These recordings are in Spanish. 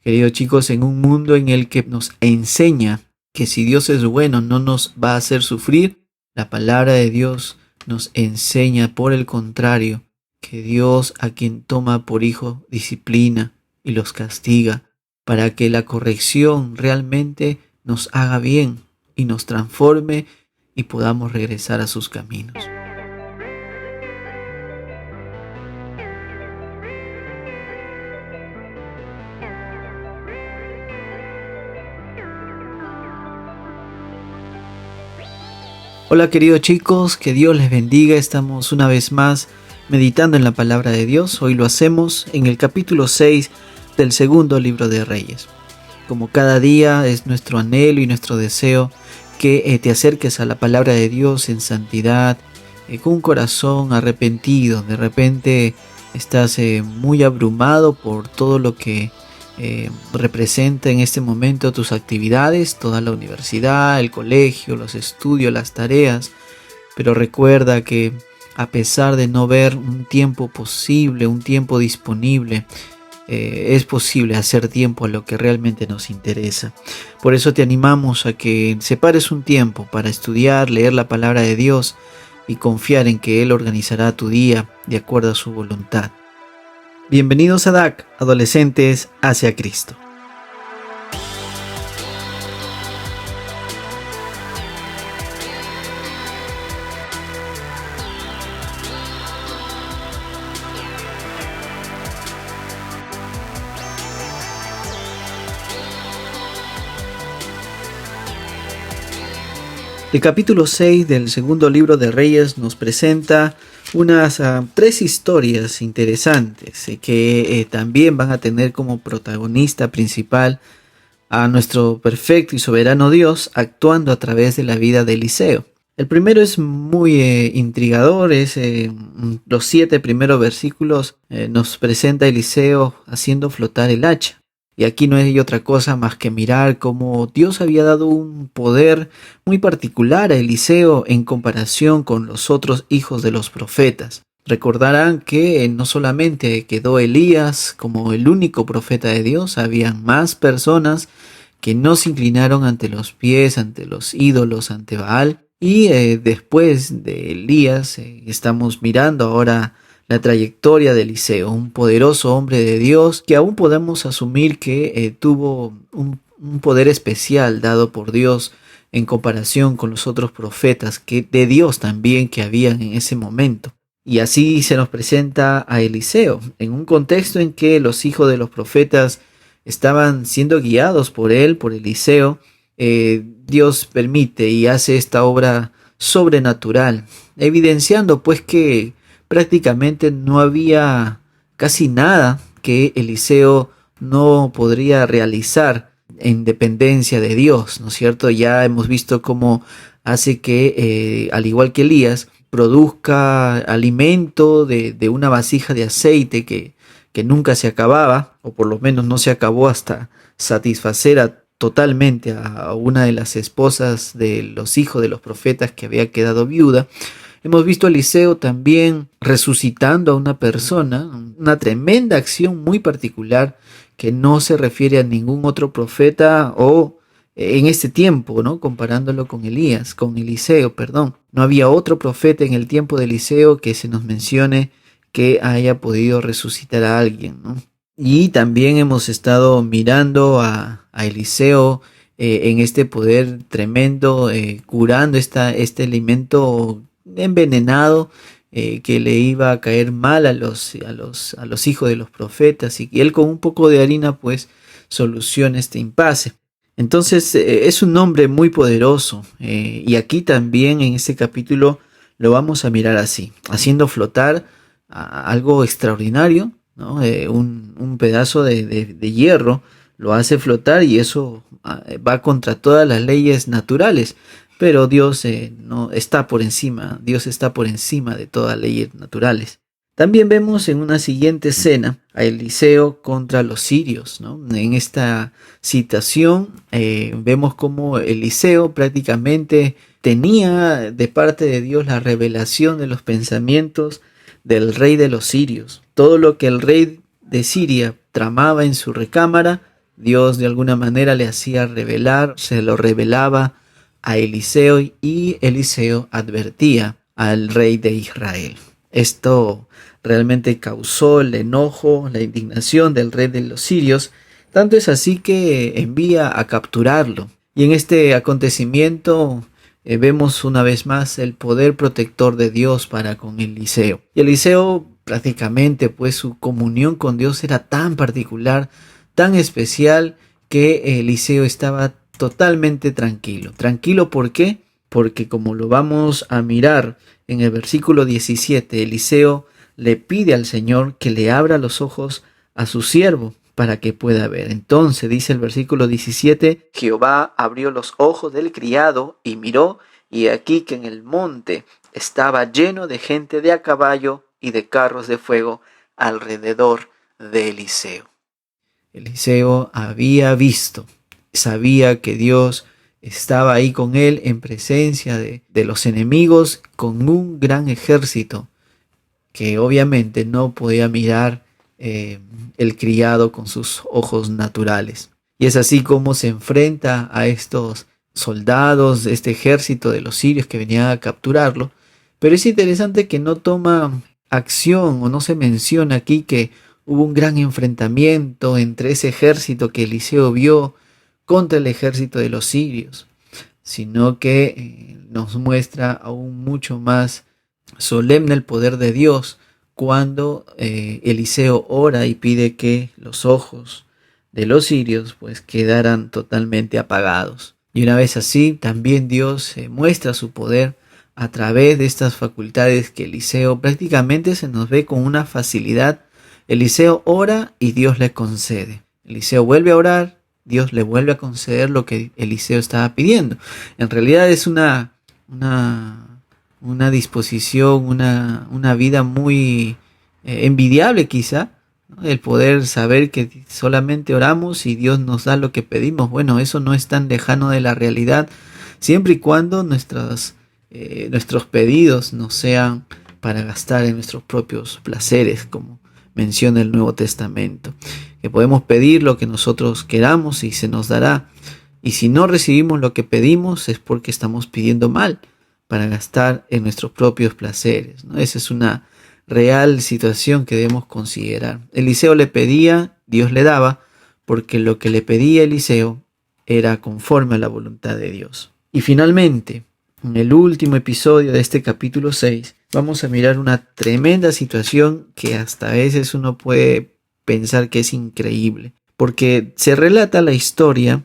Queridos chicos, en un mundo en el que nos enseña que si Dios es bueno no nos va a hacer sufrir, la palabra de Dios nos enseña, por el contrario, que Dios a quien toma por hijo disciplina y los castiga para que la corrección realmente nos haga bien y nos transforme y podamos regresar a sus caminos. Hola queridos chicos, que Dios les bendiga. Estamos una vez más meditando en la palabra de Dios. Hoy lo hacemos en el capítulo 6 del segundo libro de Reyes. Como cada día es nuestro anhelo y nuestro deseo que te acerques a la palabra de Dios en santidad, con un corazón arrepentido. De repente estás muy abrumado por todo lo que representa en este momento tus actividades, toda la universidad, el colegio, los estudios, las tareas, pero recuerda que a pesar de no ver un tiempo posible, un tiempo disponible, es posible hacer tiempo a lo que realmente nos interesa. Por eso te animamos a que separes un tiempo para estudiar, leer la palabra de Dios y confiar en que Él organizará tu día de acuerdo a su voluntad. Bienvenidos a DAC, Adolescentes hacia Cristo. El capítulo 6 del segundo libro de Reyes nos presenta unas tres historias interesantes que también van a tener como protagonista principal a nuestro perfecto y soberano Dios actuando a través de la vida de Eliseo. El primero es muy intrigador, los 7 primeros versículos nos presenta a Eliseo haciendo flotar el hacha. Y aquí no hay otra cosa más que mirar cómo Dios había dado un poder muy particular a Eliseo en comparación con los otros hijos de los profetas. Recordarán que no solamente quedó Elías como el único profeta de Dios, habían más personas que no se inclinaron ante los pies, ante los ídolos, ante Baal. Y después de Elías estamos mirando ahora la trayectoria de Eliseo, un poderoso hombre de Dios que aún podemos asumir que tuvo un poder especial dado por Dios en comparación con los otros profetas de Dios también que habían en ese momento. Y así se nos presenta a Eliseo, en un contexto en que los hijos de los profetas estaban siendo guiados por él, por Eliseo. Dios permite y hace esta obra sobrenatural, evidenciando pues que prácticamente no había casi nada que Eliseo no podría realizar en dependencia de Dios, ¿no es cierto? Ya hemos visto cómo hace que, al igual que Elías, produzca alimento de una vasija de aceite que nunca se acababa, o por lo menos no se acabó hasta satisfacer totalmente a una de las esposas de los hijos de los profetas que había quedado viuda. Hemos visto a Eliseo también resucitando a una persona, una tremenda acción muy particular que no se refiere a ningún otro profeta o en este tiempo, ¿no? Comparándolo con Eliseo. No había otro profeta en el tiempo de Eliseo que se nos mencione que haya podido resucitar a alguien, ¿no? Y también hemos estado mirando a Eliseo en este poder tremendo, curando este alimento envenenado que le iba a caer mal a los hijos de los profetas, y él con un poco de harina pues soluciona este impasse. Entonces es un hombre muy poderoso, y aquí también en este capítulo lo vamos a mirar así, haciendo flotar algo extraordinario, ¿no? Un pedazo de hierro lo hace flotar, y eso va contra todas las leyes naturales. Pero Dios no está por encima, Dios está por encima de todas las leyes naturales. También vemos en una siguiente escena a Eliseo contra los sirios, ¿no? En esta situación vemos cómo Eliseo prácticamente tenía de parte de Dios la revelación de los pensamientos del rey de los sirios. Todo lo que el rey de Siria tramaba en su recámara, Dios de alguna manera le hacía revelar, se lo revelaba a Eliseo y Eliseo advertía al rey de Israel. Esto realmente causó el enojo, la indignación del rey de los sirios, tanto es así que envía a capturarlo. Y en este acontecimiento vemos una vez más el poder protector de Dios para con Eliseo. Y Eliseo prácticamente pues su comunión con Dios era tan particular, tan especial, que Eliseo estaba totalmente tranquilo. Tranquilo, ¿por qué? Porque como lo vamos a mirar en el versículo 17, Eliseo le pide al Señor que le abra los ojos a su siervo para que pueda ver. Entonces dice el versículo 17, Jehová abrió los ojos del criado y miró, y aquí que en el monte estaba lleno de gente de a caballo y de carros de fuego alrededor de Eliseo. Eliseo había visto, sabía que Dios estaba ahí con él en presencia de los enemigos, con un gran ejército que obviamente no podía mirar el criado con sus ojos naturales. Y es así como se enfrenta a estos soldados, este ejército de los sirios que venían a capturarlo. Pero es interesante que no toma acción o no se menciona aquí que hubo un gran enfrentamiento entre ese ejército que Eliseo vio contra el ejército de los sirios, sino que nos muestra aún mucho más solemne el poder de Dios cuando Eliseo ora y pide que los ojos de los sirios pues quedaran totalmente apagados. Y una vez así, también Dios muestra su poder a través de estas facultades que Eliseo prácticamente se nos ve con una facilidad. Eliseo ora y Dios le concede. Eliseo vuelve a orar, Dios le vuelve a conceder lo que Eliseo estaba pidiendo. En realidad es una disposición, una vida muy envidiable quizá, ¿no? El poder saber que solamente oramos y Dios nos da lo que pedimos. Bueno, eso no es tan lejano de la realidad, siempre y cuando nuestros pedidos no sean para gastar en nuestros propios placeres, como menciona el Nuevo Testamento, que podemos pedir lo que nosotros queramos y se nos dará. Y si no recibimos lo que pedimos es porque estamos pidiendo mal, para gastar en nuestros propios placeres, ¿no? Esa es una real situación que debemos considerar. Eliseo le pedía, Dios le daba, porque lo que le pedía Eliseo era conforme a la voluntad de Dios. Y finalmente, en el último episodio de este capítulo 6, vamos a mirar una tremenda situación que hasta a veces uno puede pensar que es increíble, porque se relata la historia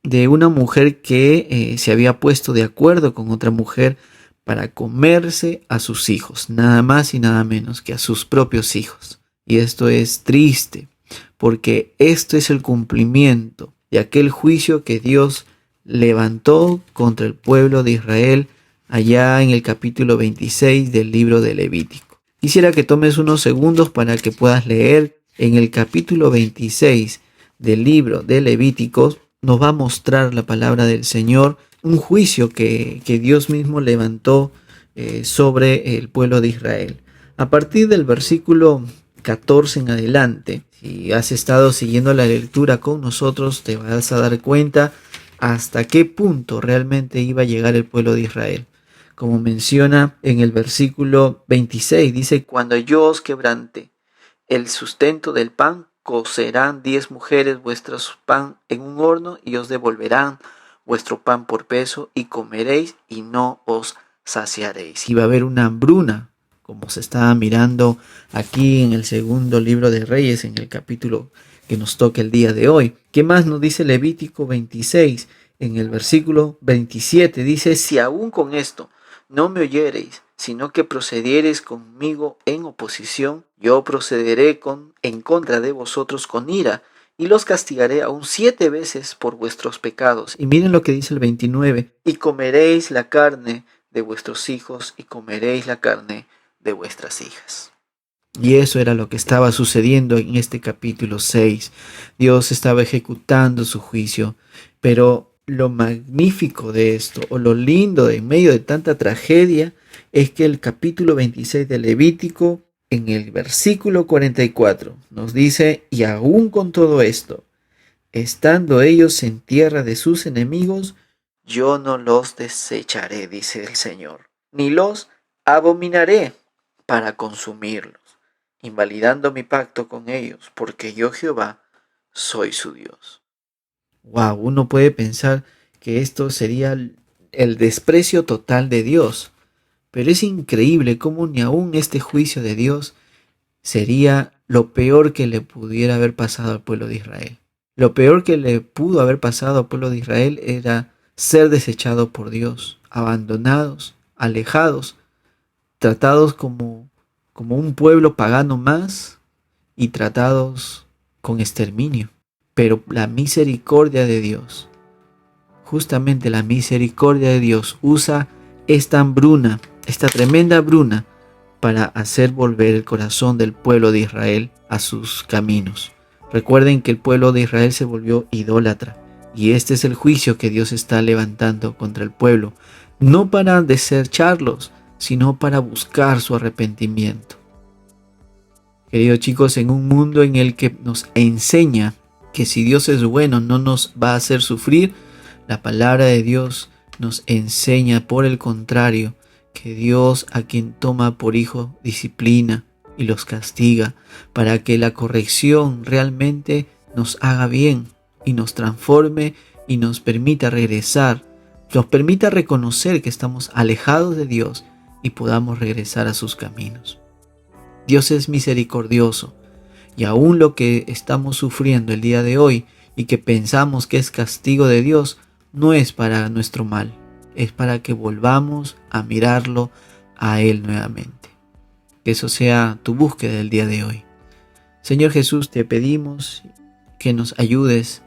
de una mujer que se había puesto de acuerdo con otra mujer para comerse a sus hijos, nada más y nada menos que a sus propios hijos. Y esto es triste, porque esto es el cumplimiento de aquel juicio que Dios levantó contra el pueblo de Israel allá en el capítulo 26 del libro de Levítico. Quisiera que tomes unos segundos para que puedas leer en el capítulo 26 del libro de Levíticos. Nos va a mostrar la palabra del Señor, un juicio que Dios mismo levantó sobre el pueblo de Israel. A partir del versículo 14 en adelante, si has estado siguiendo la lectura con nosotros, te vas a dar cuenta hasta qué punto realmente iba a llegar el pueblo de Israel. Como menciona en el versículo 26, dice: cuando yo os quebrante el sustento del pan, cocerán 10 mujeres vuestro pan en un horno y os devolverán vuestro pan por peso y comeréis y no os saciaréis. Y va a haber una hambruna, como se estaba mirando aquí en el segundo libro de Reyes, en el capítulo que nos toca el día de hoy. ¿Qué más nos dice Levítico 26? En el versículo 27 dice: si aún con esto no me oyereis, sino que procediereis conmigo en oposición, yo procederé en contra de vosotros con ira, y los castigaré aún 7 veces por vuestros pecados. Y miren lo que dice el 29, y comeréis la carne de vuestros hijos, y comeréis la carne de vuestras hijas. Y eso era lo que estaba sucediendo en este capítulo 6. Dios estaba ejecutando su juicio, pero lo magnífico de esto, o lo lindo en medio de tanta tragedia, es que el capítulo 26 de Levítico, en el versículo 44, nos dice: y aún con todo esto, estando ellos en tierra de sus enemigos, yo no los desecharé, dice el Señor, ni los abominaré para consumirlos, invalidando mi pacto con ellos, porque yo Jehová soy su Dios. Wow, uno puede pensar que esto sería el desprecio total de Dios, pero es increíble cómo ni aún este juicio de Dios sería lo peor que le pudiera haber pasado al pueblo de Israel. Lo peor que le pudo haber pasado al pueblo de Israel era ser desechado por Dios, abandonados, alejados, tratados como un pueblo pagano más y tratados con exterminio. Pero la misericordia de Dios, justamente la misericordia de Dios, usa esta hambruna, esta tremenda hambruna, para hacer volver el corazón del pueblo de Israel a sus caminos. Recuerden que el pueblo de Israel se volvió idólatra, y este es el juicio que Dios está levantando contra el pueblo, no para desecharlos, sino para buscar su arrepentimiento. Queridos chicos, en un mundo en el que nos enseña que si Dios es bueno no nos va a hacer sufrir, la palabra de Dios nos enseña por el contrario que Dios a quien toma por hijo disciplina y los castiga para que la corrección realmente nos haga bien y nos transforme y nos permita regresar, nos permita reconocer que estamos alejados de Dios y podamos regresar a sus caminos. Dios es misericordioso y aún lo que estamos sufriendo el día de hoy y que pensamos que es castigo de Dios no es para nuestro mal, es para que volvamos a mirarlo a Él nuevamente. Que eso sea tu búsqueda del día de hoy. Señor Jesús, te pedimos que nos ayudes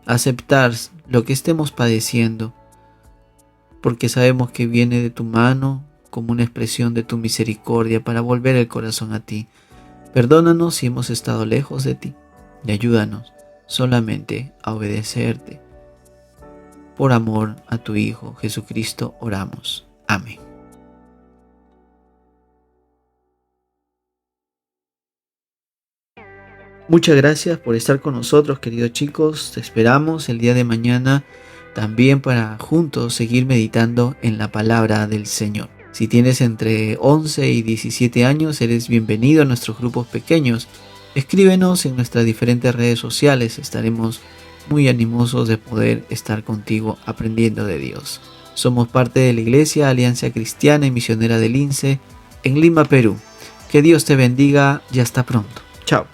a aceptar lo que estemos padeciendo, porque sabemos que viene de tu mano como una expresión de tu misericordia para volver el corazón a ti. Perdónanos si hemos estado lejos de ti y ayúdanos solamente a obedecerte. Por amor a tu Hijo Jesucristo oramos. Amén. Muchas gracias por estar con nosotros, queridos chicos. Te esperamos el día de mañana también para juntos seguir meditando en la palabra del Señor. Si tienes entre 11 y 17 años, eres bienvenido a nuestros grupos pequeños. Escríbenos en nuestras diferentes redes sociales. Estaremos muy animosos de poder estar contigo aprendiendo de Dios. Somos parte de la Iglesia Alianza Cristiana y Misionera del Lince en Lima, Perú. Que Dios te bendiga y hasta pronto. Chao.